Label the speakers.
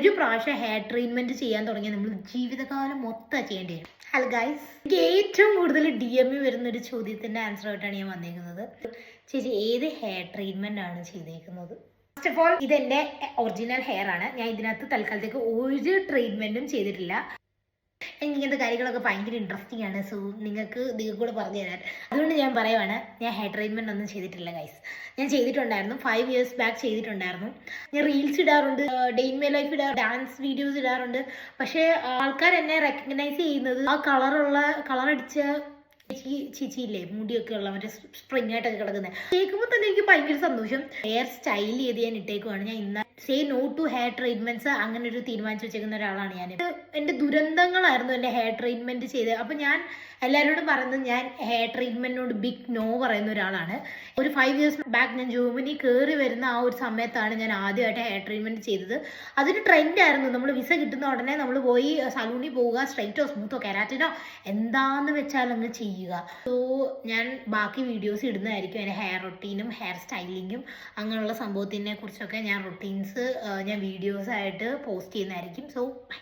Speaker 1: ഒരു പ്രാവശ്യം hair treatment ചെയ്യാൻ തുടങ്ങിയാൽ നമ്മൾ ജീവിതകാലം മൊത്തം ചെയ്യേണ്ടി വരും. ഹലോ ഗൈസ്, എനിക്ക് ഏറ്റവും കൂടുതൽ DM വരുന്ന ഒരു ചോദ്യത്തിന്റെ ആൻസർ ആയിട്ടാണ് ഞാൻ വന്നേക്കുന്നത്. ചേച്ചി ഏത് ഹെയർ ട്രീറ്റ്മെന്റ് ആണ് ചെയ്തേക്കുന്നത്? ഫസ്റ്റ് ഓഫ് ഓൾ, ഇതെന്റെ ഒറിജിനൽ ഹെയർ ആണ്. ഞാൻ ഇതിനകത്ത് തൽക്കാലത്തേക്ക് ഒരു ട്രീറ്റ്മെന്റും ചെയ്തിട്ടില്ല. എനിക്ക് ഇങ്ങനത്തെ കാര്യങ്ങളൊക്കെ ഭയങ്കര ഇൻട്രസ്റ്റിംഗ് ആണ്. സോ നിങ്ങൾക്ക് കൂടെ പറഞ്ഞു തരാൻ, അതുകൊണ്ട് ഞാൻ പറയുവാണ്, ഞാൻ ഹെയർ ട്രീറ്റ്മെന്റ് ഒന്നും ചെയ്തിട്ടില്ല ഗൈസ്. ഞാൻ ചെയ്തിട്ടുണ്ടായിരുന്നു 5 years ബാക്ക് ചെയ്തിട്ടുണ്ടായിരുന്നു. ഞാൻ റീൽസ് ഇടാറുണ്ട്, ഡേ ഇൻ മൈ ലൈഫ് ഇടാറുണ്ട്, ഡാൻസ് വീഡിയോസ് ഇടാറുണ്ട്. പക്ഷേ ആൾക്കാർ എന്നെ റെക്കഗ്നൈസ് ചെയ്യുന്നത് ആ കളറടിച്ച ചേച്ചിയില്ലേ, മുടിയൊക്കെ ഉള്ള മറ്റേ സ്പ്രിങ് ആയിട്ടൊക്കെ കിടക്കുന്നത് കേൾക്കുമ്പോൾ തന്നെ എനിക്ക് ഭയങ്കര സന്തോഷം. ഹെയർ സ്റ്റൈൽ ചെയ്ത് ഞാൻ ഇട്ടേക്കുവാണ്. ഞാൻ ഇന്ന് say no to hair treatments അങ്ങനെ ഒരു തീരുമാനിച്ചു വെച്ചേക്കുന്ന ഒരാളാണ് ഞാൻ. എൻ്റെ ദുരന്തങ്ങളായിരുന്നു എൻ്റെ ഹെയർ ട്രീറ്റ്മെന്റ് ചെയ്തത്. അപ്പം ഞാൻ എല്ലാവരോടും പറയുന്നത്, ഞാൻ ഹെയർ ട്രീറ്റ്മെന്റിനോട് ബിഗ് നോ പറയുന്ന ഒരാളാണ്. ഒരു 5 years ബാക്ക് ഞാൻ ജർമ്മനി കയറി വരുന്ന ആ ഒരു സമയത്താണ് ഞാൻ ആദ്യമായിട്ട് ഹെയർ ട്രീറ്റ്മെന്റ് ചെയ്തത്. അതൊരു ട്രെൻഡായിരുന്നു. നമ്മൾ വിസ കിട്ടുന്ന ഉടനെ നമ്മൾ പോയി സലൂണിൽ പോവുക, സ്ട്രൈറ്റോ സ്മൂത്തോ കെരാറ്റിനോ എന്താന്ന് വെച്ചാൽ അങ്ങ് ചെയ്യുക. സോ ഞാൻ ബാക്കി വീഡിയോസ് ഇടുന്നതായിരിക്കും. എൻ്റെ ഹെയർ റൊട്ടീനും ഹെയർ സ്റ്റൈലിങ്ങും അങ്ങനെയുള്ള സംഭവത്തിനെ കുറിച്ചൊക്കെ ഞാൻ വീഡിയോസ് ആയിട്ട് പോസ്റ്റ് ചെയ്യുന്നതായിരിക്കും. So by.